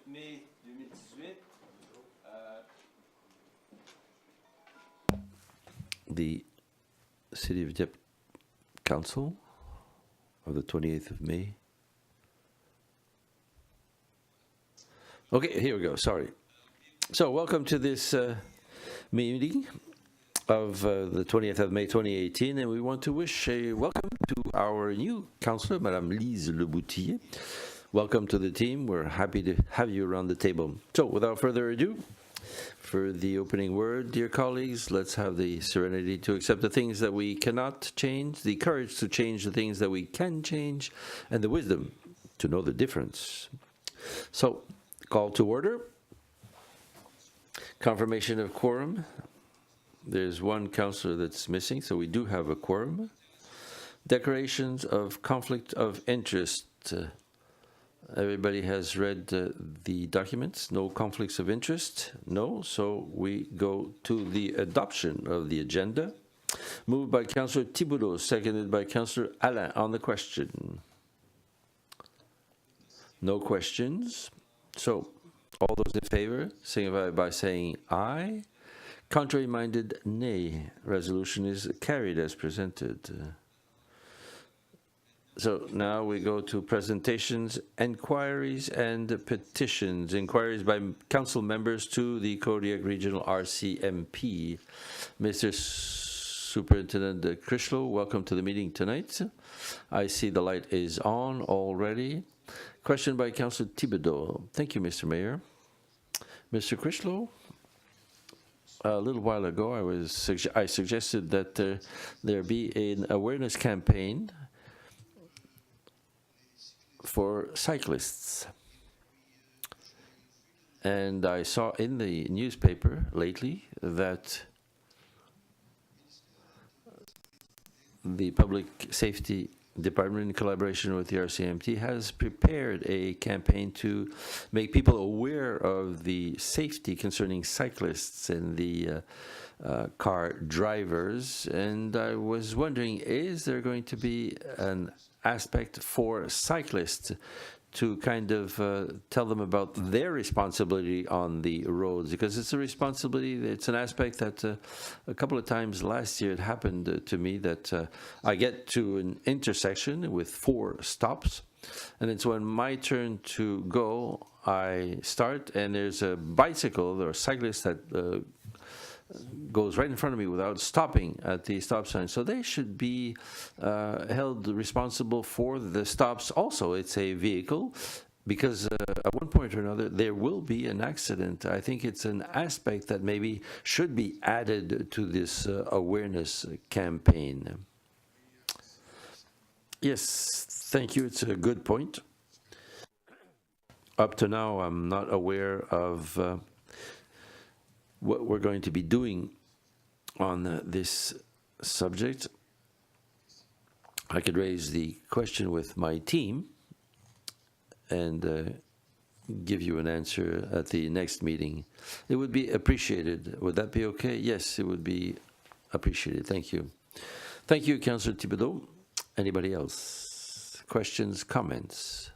mai 2018. The City of Dieppe Council of the 28th of May. Okay, here we go, sorry. So welcome to this meeting of the 20th of May 2018, and we want to wish a welcome to our new councillor, Madame Lise Leboutillier. Welcome to the team. We're happy to have you around the table. So without further ado, for the opening word, dear colleagues, let's have the serenity to accept the things that we cannot change, the courage to change the things that we can change, and the wisdom to know the difference. So, call to order. Confirmation of quorum. There's one councillor that's missing, so we do have a quorum. Declarations of conflict of interest. Everybody has read the documents. No conflicts of interest? No. So we go to the adoption of the agenda. Moved by Councillor Thibodeau, seconded by Councillor Alain on the question. No questions. So all those in favor, signify by saying aye. Contrary-minded, nay. Resolution is carried as presented. So now we go to presentations, inquiries, and petitions. Inquiries by council members to the Kodiak Regional RCMP. Mr. Superintendent Critchlow, welcome to the meeting tonight. I see the light is on already. Question by Councillor Thibodeau. Thank you, Mr. Mayor. Mr. Critchlow? A little while ago, I suggested that there be an awareness campaign for cyclists. And I saw in the newspaper lately that the Public Safety Department, in collaboration with the RCMP, has prepared a campaign to make people aware of the safety concerning cyclists and the car drivers. And I was wondering, is there going to be an aspect for cyclists to kind of tell them about their responsibility on the roads? Because it's a responsibility, it's an aspect that a couple of times last year it happened to me that I get to an intersection with 4 stops, and it's when my turn to go, I start, and there's a bicycle or cyclist that goes right in front of me without stopping at the stop sign. So they should be held responsible for the stops. Also, it's a vehicle, because at one point or another there will be an accident. I think it's an aspect that maybe should be added to this awareness campaign. Yes, thank you. It's a good point. Up to now, I'm not aware of what we're going to be doing on this subject. I could raise the question with my team and give you an answer at the next meeting. It would be appreciated. Would that be okay? Yes, it would be appreciated. Thank you. Thank you, Councillor Thibodeau. Anybody else? Questions, comments?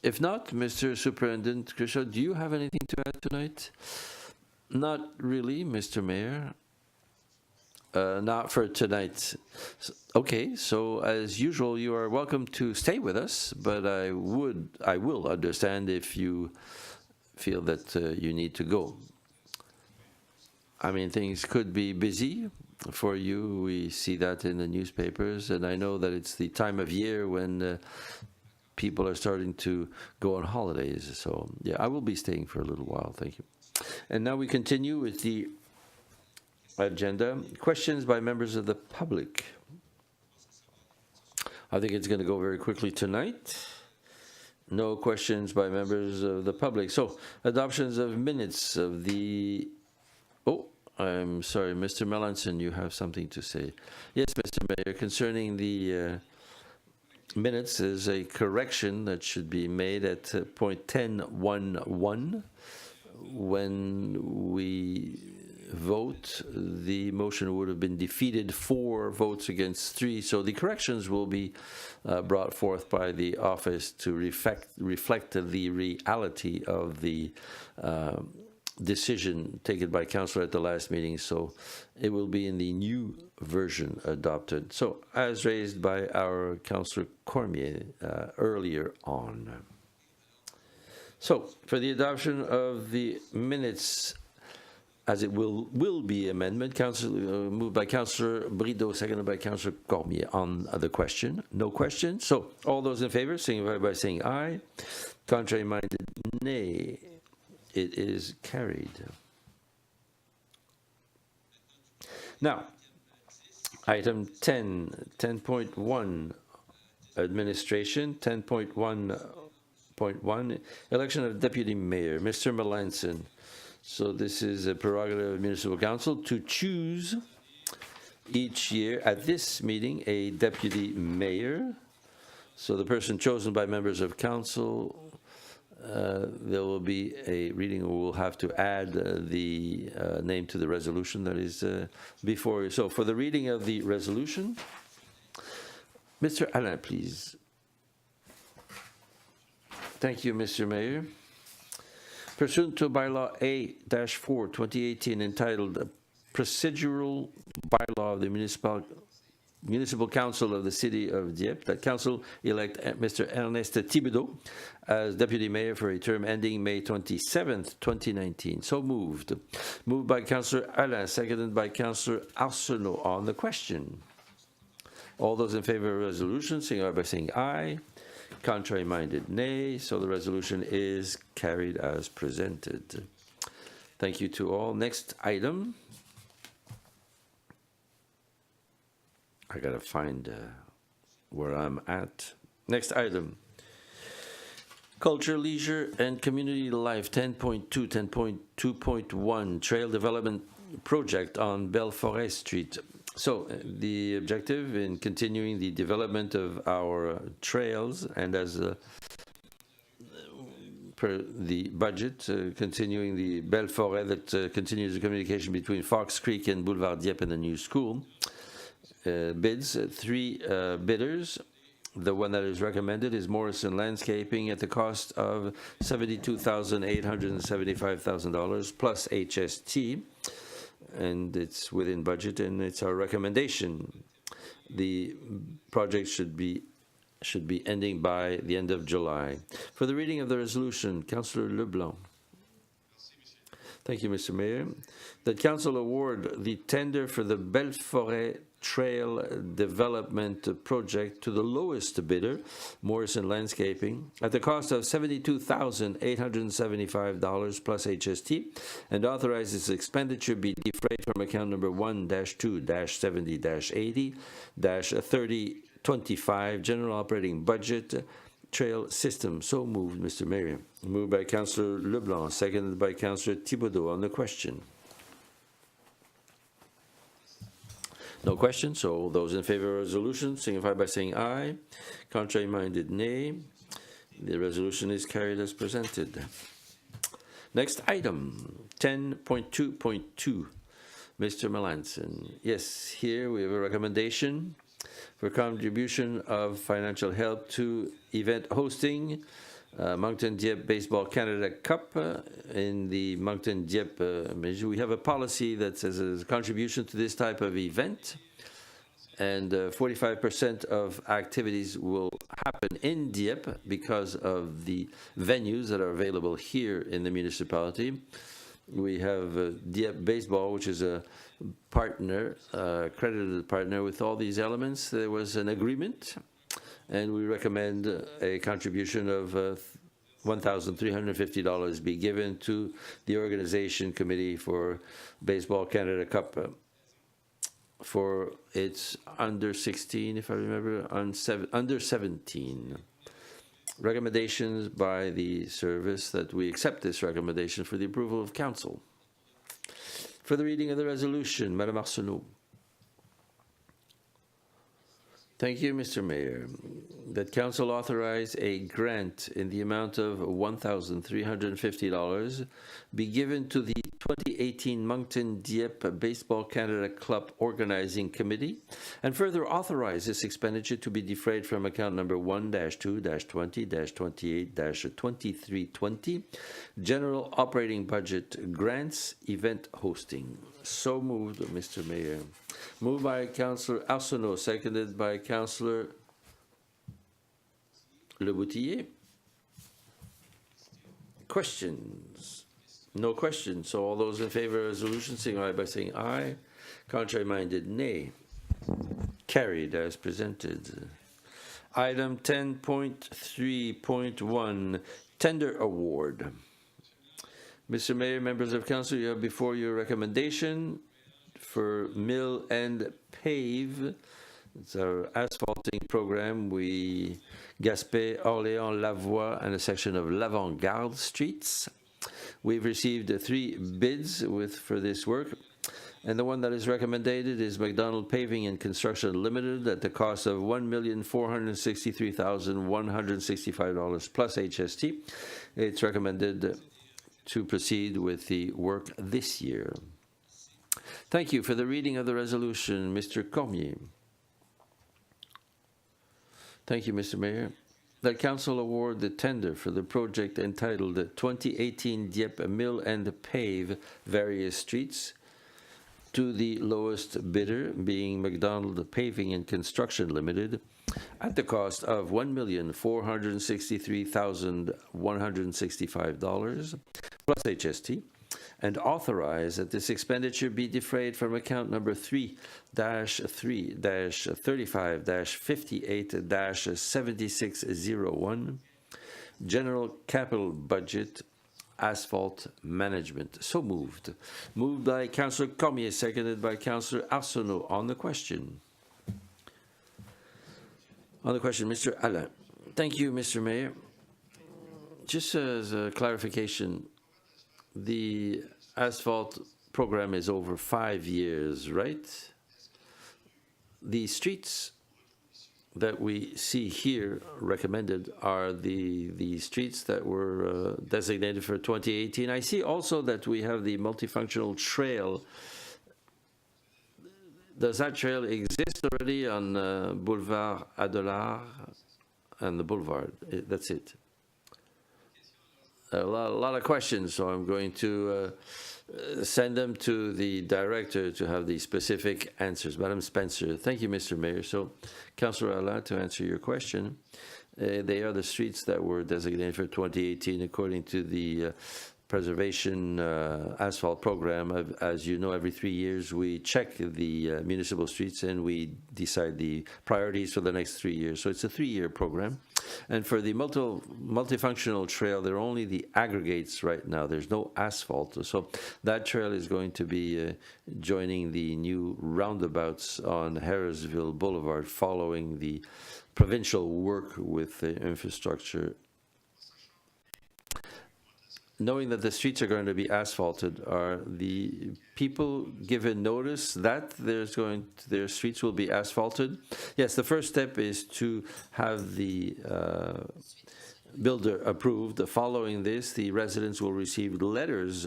If not, Mr. Superintendent Critchlow, do you have anything to add tonight? Not really, Mr. Mayor. Not for tonight. Okay, so as usual, you are welcome to stay with us, but I will understand if you feel that you need to go. I mean, things could be busy for you. We see that in the newspapers, and I know that it's the time of year when people are starting to go on holidays. So, yeah, I will be staying for a little while. Thank you. And now we continue with the agenda. Questions by members of the public. I think it's going to go very quickly tonight. No questions by members of the public. So, adoptions of minutes of the... Oh, I'm sorry, Mr. Melanson, you have something to say. Yes, Mr. Mayor, concerning the minutes, there's a correction that should be made at point 10.1.1 when we vote, the motion would have been defeated 4 votes against 3. So the corrections will be brought forth by the office to reflect the reality of the decision taken by Councillor at the last meeting. So it will be in the new version adopted. So as raised by our Councillor Cormier earlier on. So for the adoption of the minutes, as it will be amendment, moved by Councillor Brideau, seconded by Councillor Cormier on the question. No question. So all those in favor, signify by saying aye. Contrary minded, nay. It is carried. Now, item 10.1, administration, 10.1.1, election of deputy mayor, Mr. Melanson. So this is a prerogative of municipal council to choose each year at this meeting a deputy mayor. So the person chosen by members of council, there will be a reading, or we'll have to add the name to the resolution that is before you. So for the reading of the resolution, Mr. Alain, please. Thank you, Mr. Mayor. Pursuant to Bylaw A-4, 2018, entitled Procedural Bylaw of the Municipal Council of the City of Dieppe, that Council elect Mr. Ernest Thibodeau as Deputy Mayor for a term ending May 27th, 2019. So moved. Moved by Councillor Alain, seconded by Councillor Arsenault on the question. All those in favor of the resolution, signify by saying aye. Contrary minded, nay. So the resolution is carried as presented. Thank you to all. Next item. I gotta find where I'm at. Next item. Culture, Leisure, and Community Life 10.2, 10.2.1 Trail Development Project on Belforêt Street. So the objective in continuing the development of our trails, and as per the budget, continuing the Belforêt that continues the communication between Fox Creek and Boulevard Dieppe and the new school. Bids, 3 bidders. The one that is recommended is Morrison Landscaping at the cost of $72,875,000 plus HST, and it's within budget, and it's our recommendation. The project should be ending by the end of July. For the reading of the resolution, Councillor Leblanc. Thank you, Mr. Mayor. That Council award the tender for the Belforêt Trail Development Project to the lowest bidder, Morrison Landscaping, at the cost of $72,875 plus HST, and authorize its expenditure be defrayed from account number 1-2-70-80-3025, General Operating Budget, Trail System. So moved, Mr. Mayor. Moved by Councillor Leblanc, seconded by Councillor Thibodeau on the question. No question, so those in favor of the resolution signify by saying aye. Contrary minded, nay. The resolution is carried as presented. Next item, 10.2.2. Mr. Melanson. Yes, here we have a recommendation for contribution of financial help to event hosting, Moncton Dieppe Baseball Canada Cup in the Moncton Dieppe. We have a policy that says a contribution to this type of event, and 45% of activities will happen in Dieppe because of the venues that are available here in the municipality. We have Dieppe Baseball, which is a partner, credited partner with all these elements. There was an agreement, and we recommend a contribution of $1,350 be given to the organization committee for Baseball Canada Cup for its under 16, if I remember, under 17. Recommendations by the service that we accept this recommendation for the approval of council. For the reading of the resolution, Madame Arsenault. Thank you, Mr. Mayor. That council authorize a grant in the amount of $1,350 be given to the 2018 Moncton Dieppe Baseball Canada Club Organizing Committee, and further authorize this expenditure to be defrayed from account number 1-2-20-28-2320, General Operating Budget Grants, Event Hosting. So moved, Mr. Mayor. Moved by Councillor Arsenault, seconded by Councillor Le Boutillier. Questions? No questions. So all those in favor of the resolution signify by saying aye. Contrary-minded, nay. Carried as presented. Item 10.3.1, Tender Award. Mr. Mayor, members of council, you have before your recommendation for Mill and Pave. It's our asphalting program. We Gaspé, Orléans, Lavoie, and a section of l'Avant-Garde streets. We've received 3 bids for this work, and the one that is recommended is McDonald Paving and Construction Limited at the cost of $1,463,165 plus HST. It's recommended to proceed with the work this year. Thank you. For the reading of the resolution, Mr. Cormier. Thank you, Mr. Mayor. That council award the tender for the project entitled 2018 Dieppe Mill and Pave Various Streets to the lowest bidder, being McDonald Paving and Construction Limited, at the cost of $1,463,165 plus HST, and authorize that this expenditure be defrayed from account number 3-3-35-58-7601, General Capital Budget, Asphalt Management. So moved. Moved by Councillor Cormier, seconded by Councillor Arsenault. On the question. On the question, Mr. Alain. Thank you, Mr. Mayor. Just as a clarification, the asphalt program is over 5 years, right? The streets that we see here recommended are the streets that were designated for 2018. I see also that we have the multifunctional trail. Does that trail exist already on Boulevard Adelaar and the Boulevard? That's it. A lot of questions, so I'm going to send them to the director to have the specific answers. Madam Spencer. Thank you, Mr. Mayor. So, Councillor Alain, to answer your question, they are the streets that were designated for 2018 according to the preservation asphalt program. As you know, every 3 years we check the municipal streets and we decide the priorities for the next 3 years. So it's a 3-year program. And for the multifunctional trail, there are only the aggregates right now. There's no asphalt. So that trail is going to be joining the new roundabouts on Harrisville Boulevard following the provincial work with the infrastructure. Knowing that the streets are going to be asphalted, are the people given notice that their streets will be asphalted? Yes, the first step is to have the builder approved. Following this, the residents will receive letters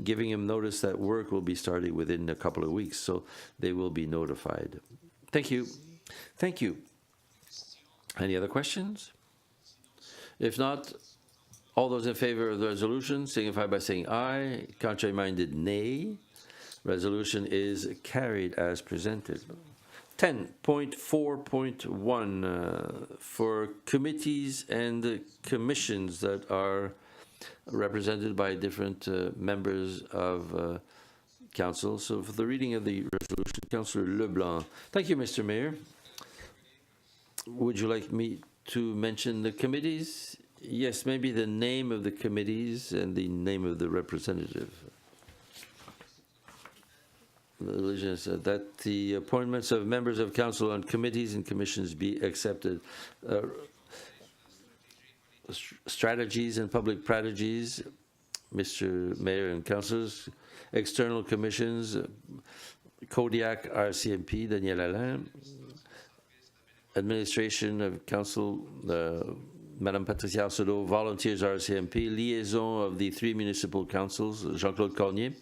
giving them notice that work will be starting within a couple of weeks, so they will be notified. Thank you. Thank you. Any other questions? If not, all those in favor of the resolution signify by saying aye. Contrary-minded, nay. Resolution is carried as presented. 10.4.1 for committees and commissions that are represented by different members of council. So for the reading of the resolution, Councillor Leblanc. Thank you, Mr. Mayor. Would you like me to mention the committees? Yes, maybe the name of the committees and the name of the representative. The religion said that the appointments of members of council on committees and commissions be accepted. Strategies and public strategies, Mr. Mayor and councillors. External commissions, Kodiak RCMP, Daniel Alain. Administration of council, Madame Patricia Arsenault, volunteers RCMP, liaison of the 3 municipal councils, Jean-Claude Cornier,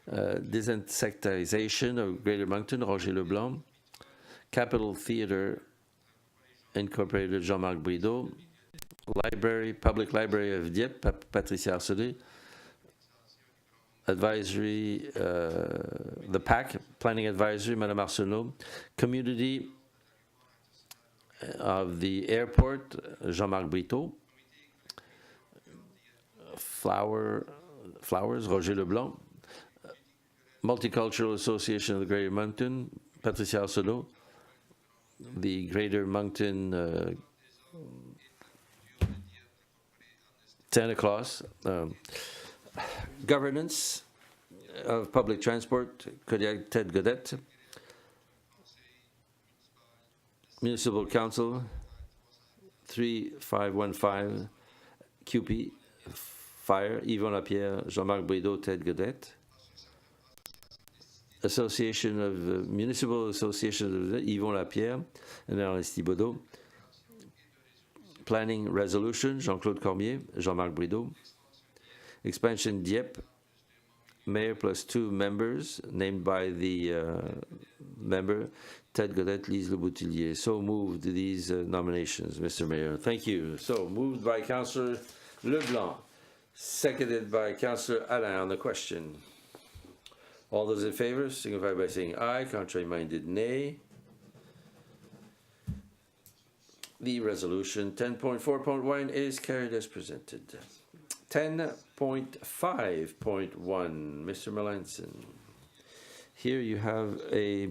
desinsectization of Greater Moncton, Roger Leblanc, Capitol Theatre Incorporated, Jean-Marc Brideau, Library, Public Library of Dieppe, Patricia Arsenault, Advisory, the PAC, Planning Advisory, Madame Arsenault, Community of the Airport, Jean-Marc Brito, Flowers, Roger Leblanc, Multicultural Association of the Greater Moncton, Patricia Arsenault, the Greater Moncton Santa Claus, Governance of Public Transport, Kodiak Ted Godette, Municipal Council 3515, QP, Fire, Yvon Lapierre, Jean-Marc Brideau, Ted Godette, Association of Municipal Association of Yvon Lapierre and Ernest Thibaudot, Planning Resolution, Jean-Claude Cormier, Jean-Marc Brideau, Expansion Dieppe, Mayor plus 2 members named by the member, Ted Godette, Lise Le Boutillier. So moved these nominations, Mr. Mayor. Thank you. So moved by Councillor Leblanc, seconded by Councillor Alain on the question. All those in favor signify by saying aye. Contrary-minded, nay. The resolution 10.4.1 is carried as presented. 10.5.1, Mr. Melanson. Here you have a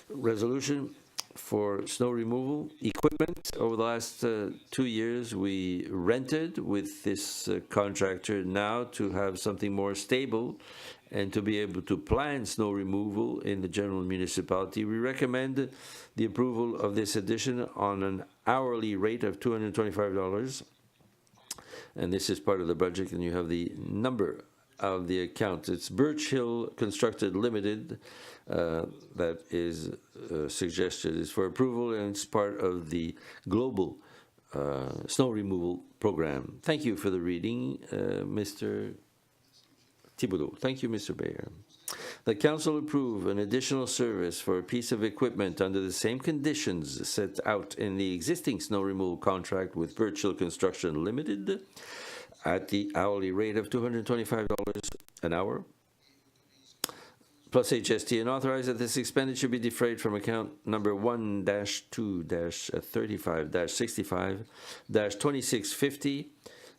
resolution for snow removal equipment. Over the last 2 years, we rented with this contractor now to have something more stable and to be able to plan snow removal in the general municipality. We recommend the approval of this addition on an hourly rate of $225. And this is part of the budget, and you have the number of the account. It's Birch Hill Constructed Limited that is suggested is for approval, and it's part of the global snow removal program. Thank you for the reading, Mr. Thibaudot. Thank you, Mr. Mayor. The Council approve an additional service for a piece of equipment under the same conditions set out in the existing snow removal contract with Birch Hill Construction Limited at the hourly rate of $225 an hour, plus HST, and authorize that this expenditure be defrayed from account number 1-2-35-65-2650,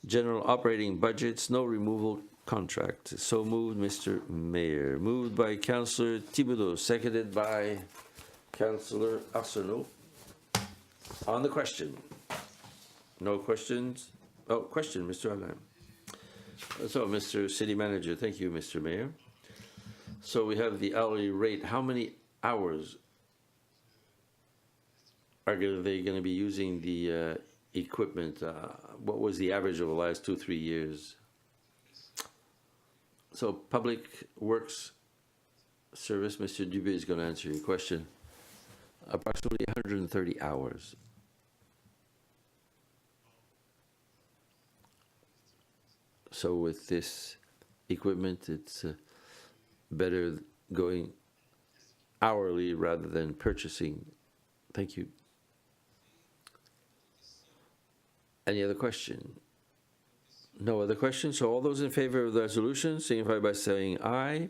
General Operating Budget, Snow Removal Contract. So moved, Mr. Mayor. Moved by Councillor Thibaudot, seconded by Councillor Arsenault. On the question. No questions? Oh, question, Mr. Alain. So, Mr. City Manager, thank you, Mr. Mayor. So we have the hourly rate. How many hours are they going to be using the equipment? What was the average over the last 2-3 years? So Public Works Service, Mr. Dubé is going to answer your question. Approximately 130 hours. So with this equipment, it's better going hourly rather than purchasing. Thank you. Any other question? No other questions. So all those in favor of the resolution signify by saying aye.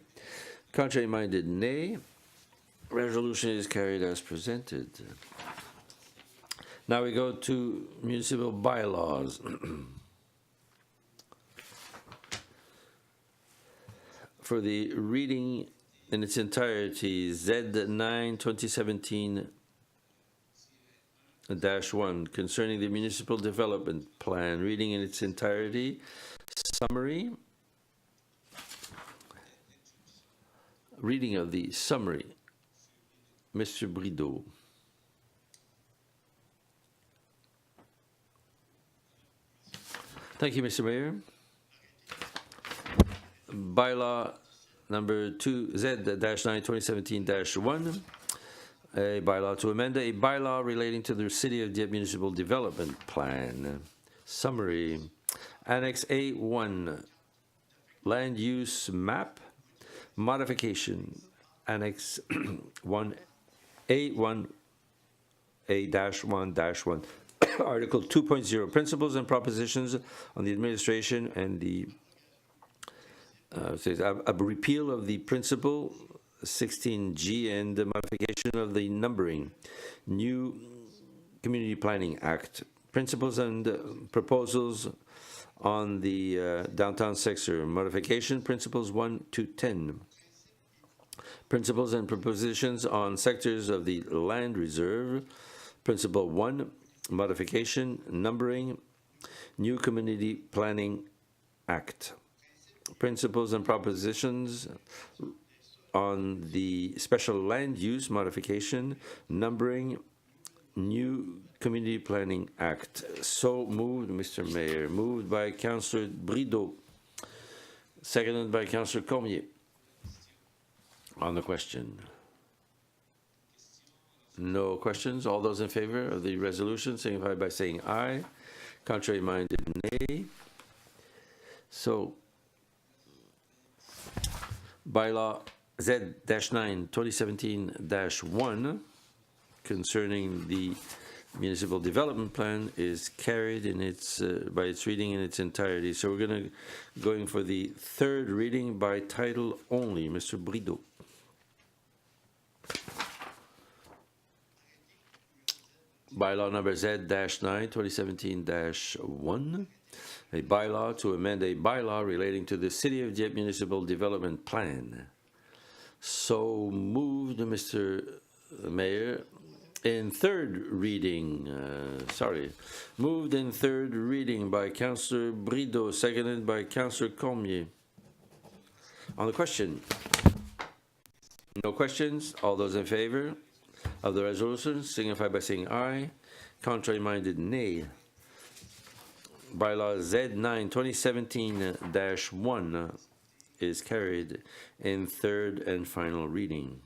Contrary-minded, nay. Resolution is carried as presented. Now we go to municipal bylaws. For the reading in its entirety, Z9 2017-1 concerning the municipal development plan, reading in its entirety, summary, reading of the summary, Mr. Brideau. Thank you, Mr. Mayor. Bylaw number 2 Z-9 2017-1 A bylaw to amend a bylaw relating to the City of Dieppe Municipal Development Plan. Summary. Annex A1, Land Use Map, Modification. Annex 1, A1, A-1-1, Article 2.0, Principles and Propositions on the Administration and the says a repeal of the Principle 16G and the modification of the numbering. New Community Planning Act. Principles and proposals on the downtown sector. Modification principles 1 to 10. Principles and propositions on sectors of the land reserve. Principle 1, modification, numbering, New Community Planning Act. Principles and propositions on the special land use modification, numbering, New Community Planning Act. So moved, Mr. Mayor. Moved by Councillor Brideau. Seconded by Councillor Cormier. On the question. No questions. All those in favor of the resolution signify by saying aye. Contrary minded, nay. So, bylaw Z-9 2017-1 concerning the municipal development plan is carried in its by its reading in its entirety. So we're going for the third reading by title only. Mr. Brideau. Bylaw number Z-9 2017-1, a bylaw to amend a bylaw relating to the City of Dieppe Municipal Development Plan. So moved, Mr. Mayor. In third reading, moved in third reading by Councillor Brideau, seconded by Councillor Cormier. On the question. No questions. All those in favor of the resolution signify by saying aye. Contrary minded, nay. Bylaw Z-9 2017-1 is carried in third and final reading.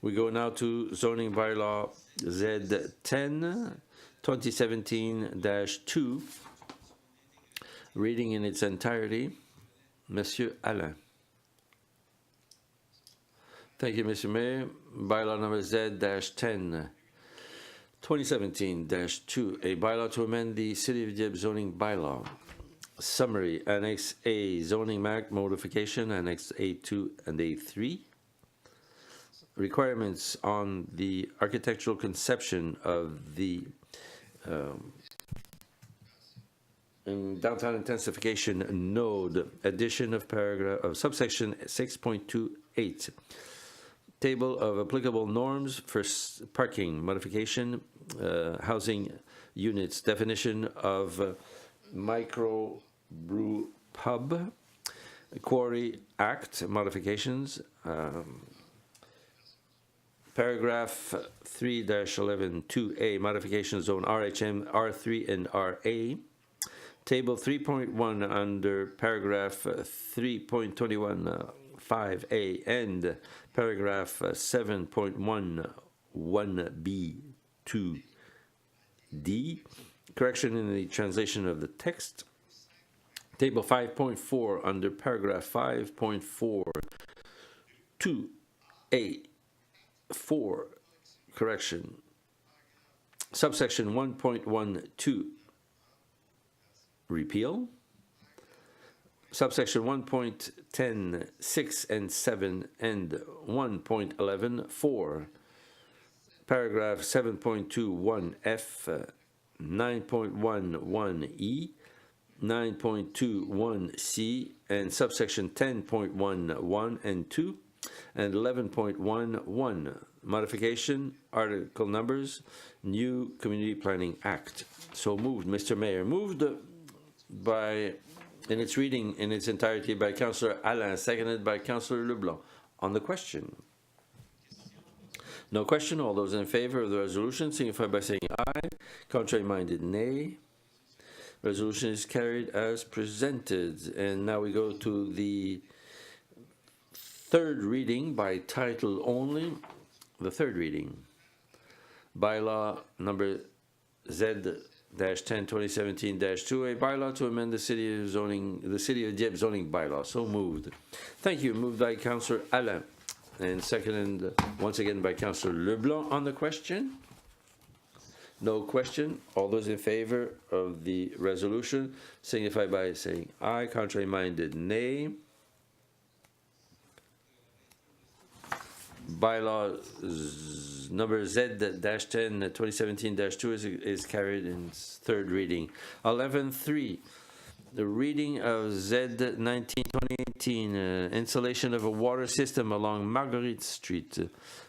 We go now to zoning bylaw Z-10 2017-2, reading in its entirety. Monsieur Alain. Thank you, Mr. Mayor. Bylaw number Z-10 2017-2, a bylaw to amend the City of Dieppe zoning bylaw. Summary. Annex A, zoning map modification, Annex A2 and A3. Requirements on the architectural conception of the downtown intensification node, addition of paragraph of subsection 6.28. Table of applicable norms for parking, modification, housing units, definition of micro brew pub, Quarry Act modifications, paragraph 3-11-2A, modification zone RHM, R3 and RA, table 3.1 under paragraph 3.21 and paragraph 7.11B 2D, correction in the translation of the text. Table 5.4 under paragraph 5.4 2A 4, correction. Subsection 1.12, repeal. Subsection 1.10, 6 and 7 and 1.11, 4. Paragraph 7.21F, 9.11E, 9.21C, and subsection 10.11 and 2, and 11.11. Modification, article numbers, New Community Planning Act. So moved, Mr. Mayor. Moved by... in its reading in its entirety by Councillor Alain, seconded by Councillor Leblanc. On the question. No question. All those in favor of the resolution signify by saying aye. Contrary minded, nay. Resolution is carried as presented. And now we go to the third reading by title only. The third reading. Bylaw number Z-10 2017-2, a bylaw to amend the City of Dieppe zoning bylaw. So moved. Thank you. Moved by Councillor Alain and seconded once again by Councillor Leblanc on the question. No question. All those in favor of the resolution signify by saying aye. Contrary-minded, nay. Bylaw number Z-10 2017-2 is carried in third reading. 11.3. The reading of Z-19-2018, installation of a water system along Marguerite Street.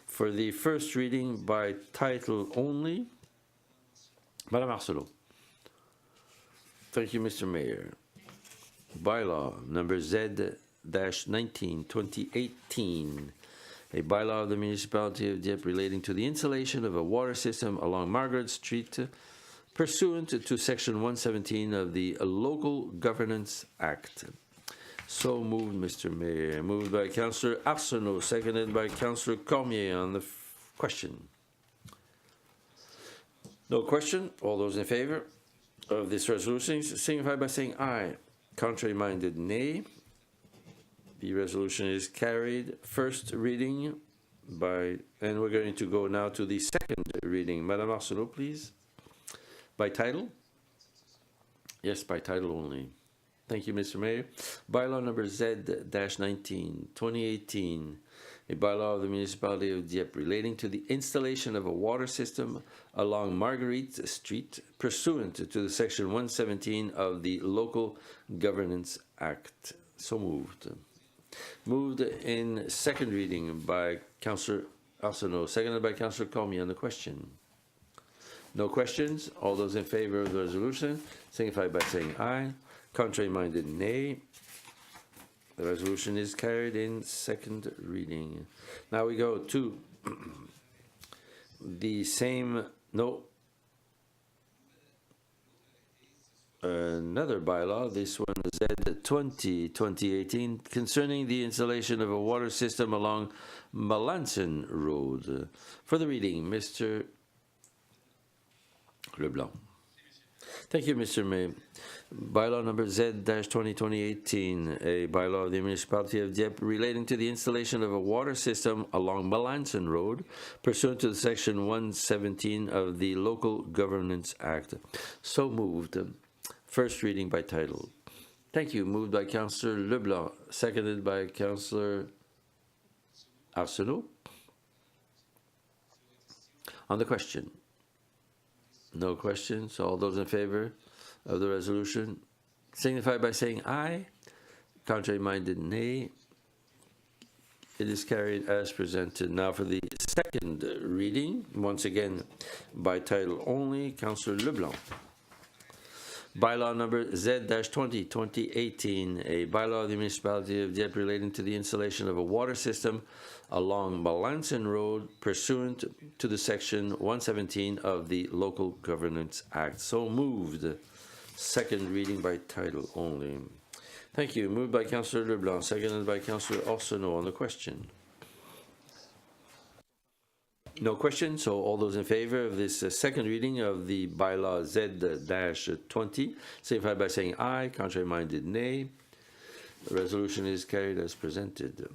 For the first reading by title only, Madame Arsenault. Thank you, Mr. Mayor. Bylaw number Z-19-2018, a bylaw of the municipality of Dieppe relating to the installation of a water system along Margaret Street pursuant to Section 117 of the Local Governance Act. So moved, Mr. Mayor. Moved by Councillor Arsenault, seconded by Councillor Cormier on the question. No question. All those in favor of this resolution signify by saying aye. Contrary-minded, nay. The resolution is carried. First reading by, and we're going to go now to the second reading. Madame Arsenault, please. By title? Yes, by title only. Thank you, Mr. Mayor. Bylaw number Z-19-2018, a bylaw of the municipality of Dieppe relating to the installation of a water system along Marguerite Street pursuant to the Section 117 of the Local Governance Act. So moved. Moved in second reading by Councillor Arsenault, seconded by Councillor Cormier on the question. No questions. All those in favor of the resolution signify by saying aye. Contrary-minded, nay. The resolution is carried in second reading. Now we go to the same, another bylaw, this one Z-20-2018, concerning the installation of a water system along Melanson Road. For the reading, Mr. Leblanc. Thank you, Mr. Mayor. Bylaw number Z-20-2018, a bylaw of the municipality of Dieppe relating to the installation of a water system along Melanson Road, pursuant to Section 117 of the Local Governance Act. So moved. First reading by title. Thank you. Moved by Councillor Leblanc, seconded by Councillor Arsenault. On the question. No questions. All those in favor of the resolution signify by saying aye. Contrary-minded, nay. It is carried as presented. Now for the second reading, once again by title only, Councillor Leblanc. Bylaw number Z-20-2018, a bylaw of the municipality of Dieppe relating to the installation of a water system along Melanson Road pursuant to the Section 117 of the Local Governance Act. So moved. Second reading by title only. Thank you. Moved by Councillor Leblanc, seconded by Councillor Arsenault on the question. No questions, so all those in favor of this second reading of the bylaw Z-20 signify by saying aye. Contrary-minded, nay. The resolution is carried as presented.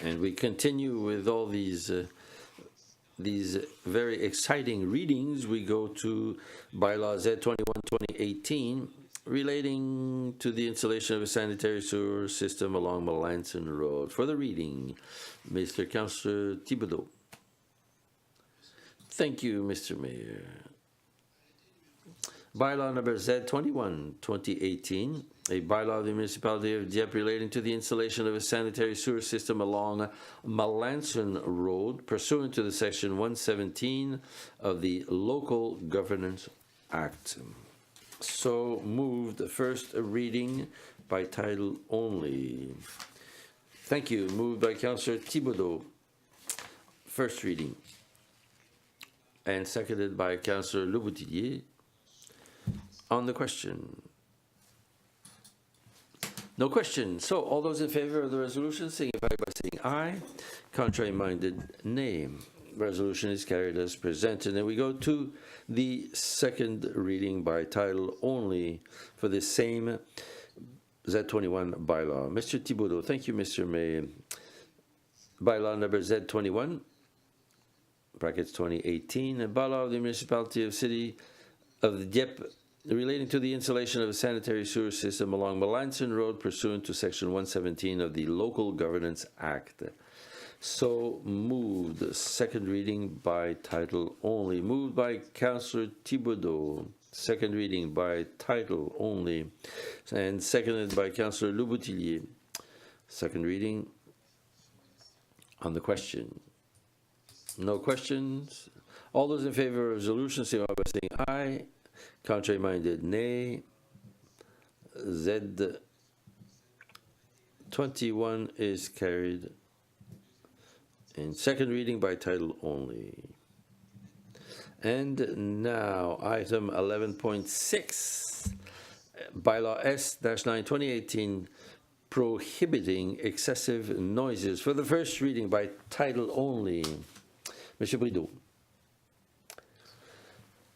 And we continue with all these very exciting readings. We go to bylaw Z-21-2018 relating to the installation of a sanitary sewer system along Melanson Road. For the reading, Mr. Councillor Thibodeau. Thank you, Mr. Mayor. Bylaw number Z-21-2018, a bylaw of the municipality of Dieppe relating to the installation of a sanitary sewer system along Melanson Road pursuant to the Section 117 of the Local Governance Act. So moved. First reading by title only. Thank you. Moved by Councillor Thibodeau. First reading. And seconded by Councillor Leboutillier. On the question. No question. So all those in favor of the resolution signify by saying aye. Contrary-minded, nay. Resolution is carried as presented. And we go to the second reading by title only for the same Z21 bylaw. Mr. Thibodeau. Thank you, Mr. Mayor. Bylaw number Z21, brackets 2018, a bylaw of the municipality of City of Dieppe relating to the installation of a sanitary sewer system along Melanson Road pursuant to Section 117 of the Local Governance Act. So moved. Second reading by title only. Moved by Councillor Thibodeau. Second reading by title only. And seconded by Councillor Louboutillier. Second reading on the question. No questions. All those in favor of resolution, say by saying aye. Contrary-minded, nay. Z21 is carried in second reading by title only. And now, item 11.6, bylaw S-9 2018, prohibiting excessive noises for the first reading by title only. Monsieur Brideau.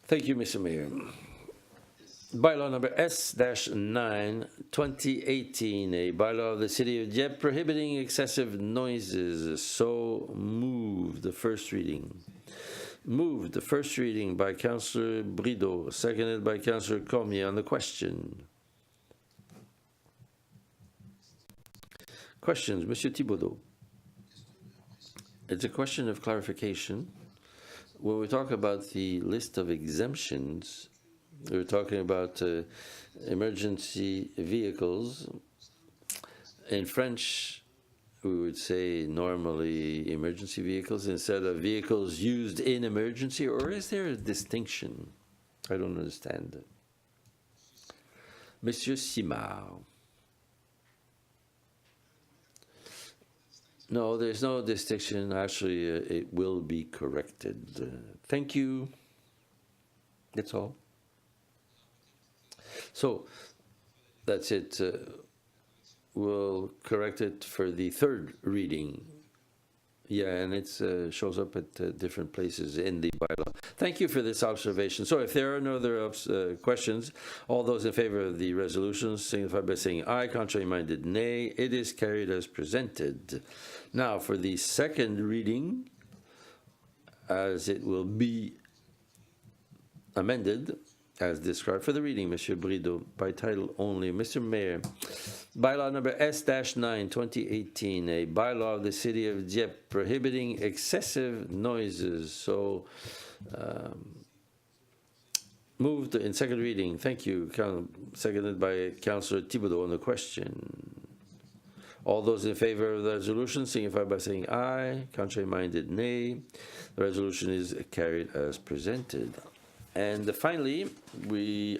Thank you, Mr. Mayor. Bylaw number S-9 2018, a bylaw of the City of Dieppe prohibiting excessive noises. So moved. The first reading. Moved. The first reading by Councillor Brideau, seconded by Councillor Cormier on the question. Questions, Monsieur Thibodeau. It's a question of clarification. When we talk about the list of exemptions, we're talking about emergency vehicles. In French, we would say normally emergency vehicles instead of vehicles used in emergency, or is there a distinction? I don't understand. Monsieur Simard. No, there's no distinction. Actually, it will be corrected. Thank you. That's all. So, that's it. We'll correct it for the third reading. Yeah, and it shows up at different places in the bylaw. Thank you for this observation. So if there are no other questions, all those in favor of the resolution signify by saying aye. Contrary-minded, nay. It is carried as presented. Now, for the second reading, as it will be amended, as described for the reading, Monsieur Brideau, by title only. Mr. Mayor, bylaw number S-9 2018, a bylaw of the City of Dieppe prohibiting excessive noises. So, moved in second reading. Thank you. Seconded by Councillor Thibodeau on the question. All those in favor of the resolution signify by saying aye. Contrary-minded, nay. The resolution is carried as presented. And finally,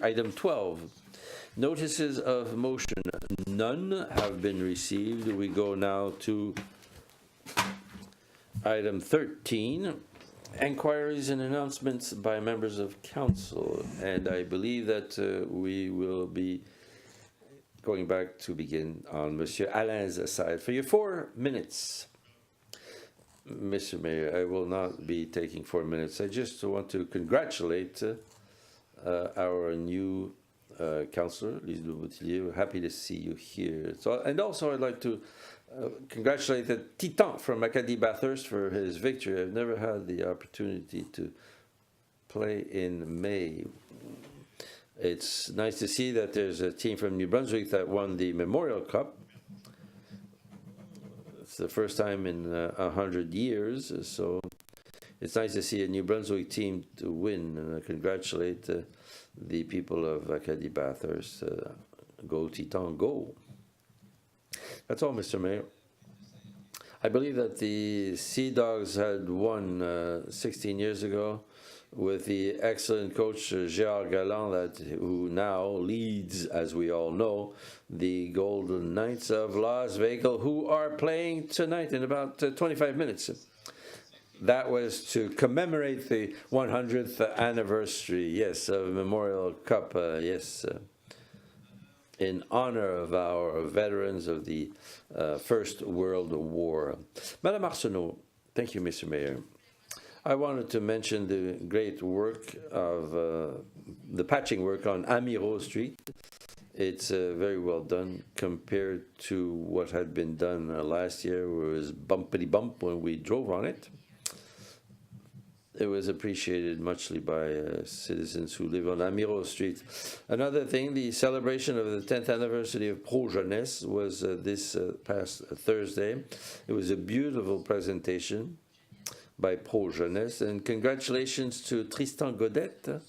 item 12, notices of motion. None have been received. We go now to item 13, inquiries and announcements by members of council. And I believe that we will be going back to begin on Monsieur Alain's side. For your 4 minutes. Mr. Mayor, I will not be taking 4 minutes. I just want to congratulate our new councillor, Lise Louboutillier. We're happy to see you here. So, and also I'd like to congratulate the Titan from Acadie Bathurst for his victory. I've never had the opportunity to play in May. It's nice to see that there's a team from New-Brunswick that won the Memorial Cup. It's the first time in 100 years, so it's nice to see a New Brunswick team to win, and I congratulate the people of Acadie Bathurst. Go Titan, go! That's all, Mr. Mayor. I believe that the Sea Dogs had won 16 years ago with the excellent coach Gérard Galland, who now leads, as we all know, the Golden Knights of Las Vegas, who are playing tonight in about 25 minutes. That was to commemorate the 100th anniversary, yes, of Memorial Cup, yes, in honor of our veterans of the First World War. Madame Arsenault, thank you, Mr. Mayor. I wanted to mention the great work of the patching work on Amiro Street. It's very well done compared to what had been done last year, where it was bumpity bump when we drove on it. It was appreciated muchly by citizens who live on Amiro Street. Another thing, the celebration of the 10th anniversary of Pro Jeunesse was this past Thursday. It was a beautiful presentation by Pro Jeunesse, and congratulations to Tristan Godette,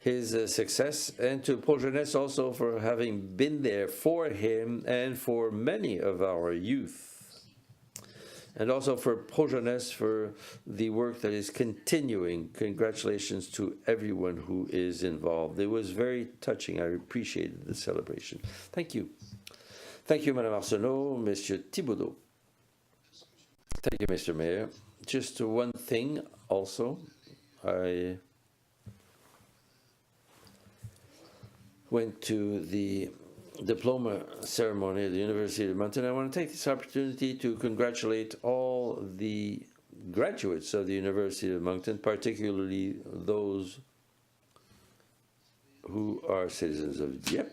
his success, and to Pro Jeunesse also for having been there for him and for many of our youth. And also for Pro Jeunesse for the work that is continuing. Congratulations to everyone who is involved. It was very touching. I appreciated the celebration. Thank you. Thank you, Madame Arsenault, Monsieur Thibodeau. Thank you, Mr. Mayor. Just one thing also. I went to the diploma ceremony at the University of Moncton. I want to take this opportunity to congratulate all the graduates of the University of Moncton, particularly those who are citizens of Dieppe,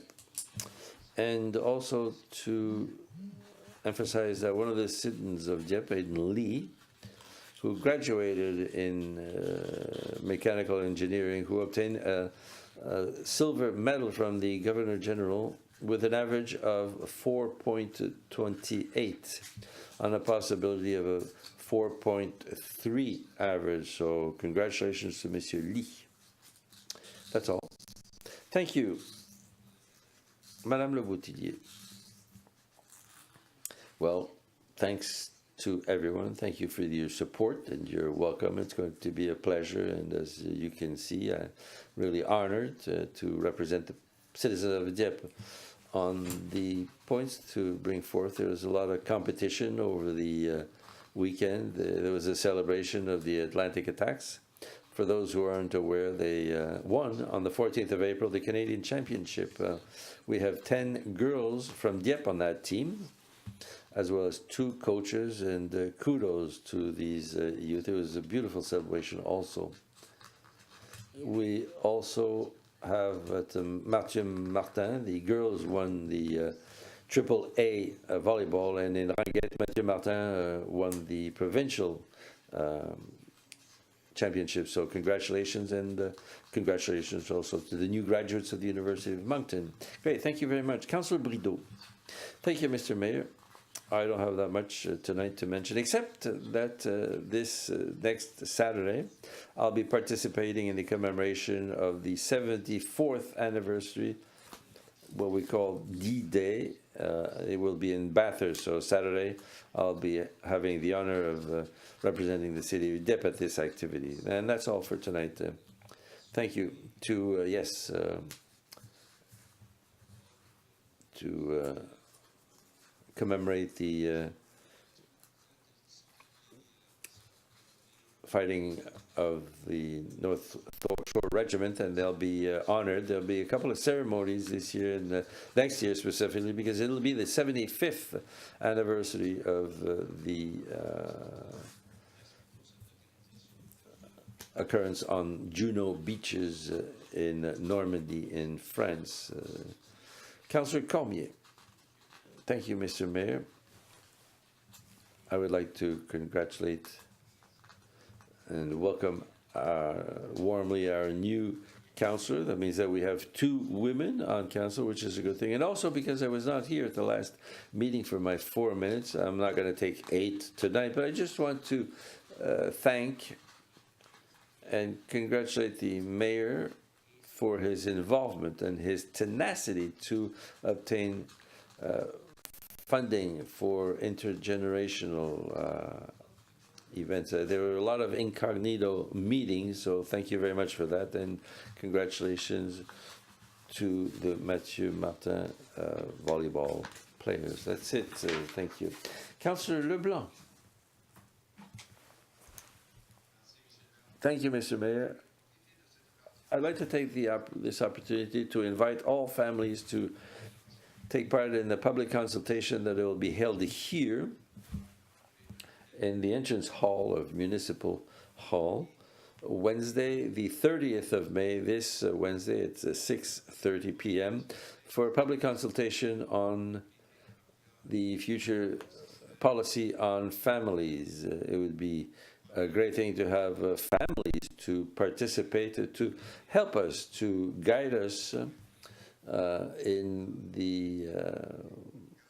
and also to emphasize that one of the citizens of Dieppe, Aiden Lee, who graduated in mechanical engineering, who obtained a silver medal from the Governor General with an average of 4.28 on a possibility of a 4.3 average. So congratulations to Monsieur Lee. That's all. Thank you. Madame Le Boutillier. Well, thanks to everyone. Thank you for your support and your welcome. It's going to be a pleasure, and as you can see, I'm really honored to represent the citizens of Dieppe on the points to bring forth. There was a lot of competition over the weekend. There was a celebration of the Atlantic attacks. For those who aren't aware, they won on the 14th of April the Canadian Championship. We have 10 girls from Dieppe on that team, as well as 2 coaches, and kudos to these youth. It was a beautiful celebration also. We also have at Mathieu Martin, the girls won the Triple A volleyball, and in Ranguette, Mathieu Martin won the provincial championship. So congratulations, and congratulations also to the new graduates of the University of Moncton. Great, thank you very much. Councillor Brideau. Thank you, Mr. Mayor. I don't have that much tonight to mention, except that this next Saturday, I'll be participating in the commemoration of the 74th anniversary, what we call D-Day. It will be in Bathurst, so Saturday I'll be having the honor of representing the city of Dieppe at this activity. And that's all for tonight. Thank you to, commemorate the fighting of the North Shore Regiment, and they'll be honored. There'll be a couple of ceremonies this year and next year specifically, because it'll be the 75th anniversary of the occurrence on Juno beaches in Normandy in France. Councillor Cormier. Thank you, Mr. Mayor. I would like to congratulate and welcome warmly our new councillor. That means that we have 2 women on council, which is a good thing. And also because I was not here at the last meeting for my 4 minutes, I'm not going to take 8 tonight, but I just want to thank and congratulate the mayor for his involvement and his tenacity to obtain funding for intergenerational events. There were a lot of incognito meetings, so thank you very much for that, and congratulations to the Mathieu Martin volleyball players. That's it. Thank you. Councillor Leblanc. Thank you, Mr. Mayor. I'd like to take this opportunity to invite all families to take part in the public consultation that will be held here. in the entrance hall of Municipal Hall, Wednesday, the 30th of May, this Wednesday, it's 6:30 p.m., for a public consultation on the future policy on families. It would be a great thing to have families to participate, to help us, to guide us in the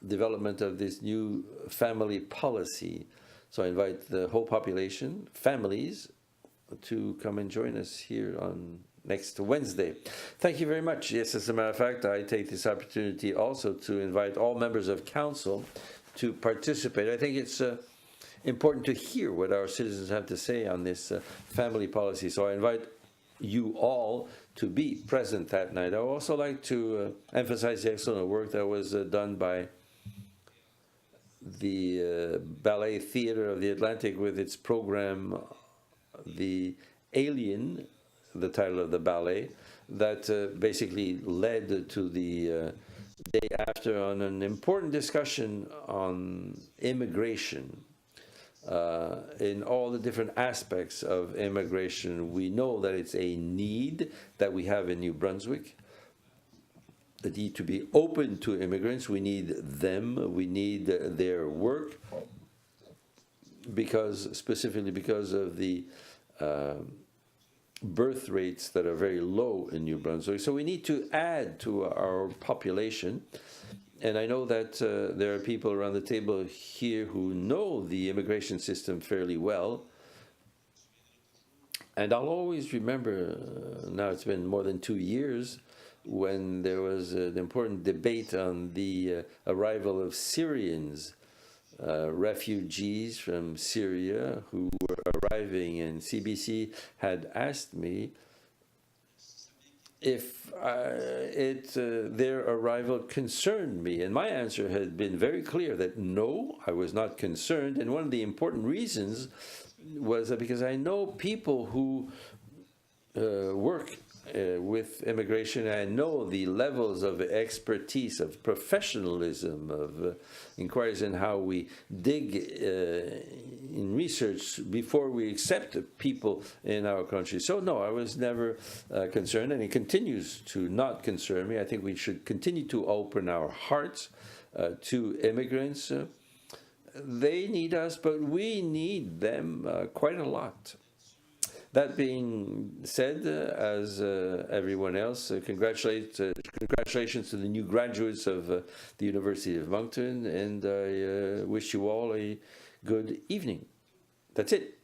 development of this new family policy. So I invite the whole population, families, to come and join us here on next Wednesday. Thank you very much. Yes, as a matter of fact, I take this opportunity also to invite all members of council to participate. I think it's important to hear what our citizens have to say on this family policy. So I invite you all to be present that night. I would also like to emphasize the excellent work that was done by the Ballet Theatre of the Atlantic with its program, The Alien, the title of the ballet, that basically led to the day after on an important discussion on immigration. In all the different aspects of immigration, we know that it's a need that we have in New Brunswick. The need to be open to immigrants. We need them. We need their work, specifically because of the birth rates that are very low in New Brunswick. So we need to add to our population. And I know that there are people around the table here who know the immigration system fairly well. And I'll always remember, now it's been more than 2 years, when there was an important debate on the arrival of Syrians, refugees from Syria who were arriving, and CBC had asked me if their arrival concerned me. And my answer had been very clear that no, I was not concerned. And one of the important reasons was that because I know people who work with immigration. I know the levels of expertise, of professionalism, of inquiries in how we dig in research before we accept people in our country. So no, I was never concerned, and it continues to not concern me. I think we should continue to open our hearts to immigrants. They need us, but we need them quite a lot. That being said, as everyone else, congratulations to the new graduates of the University of Moncton, and I wish you all a good evening. That's it.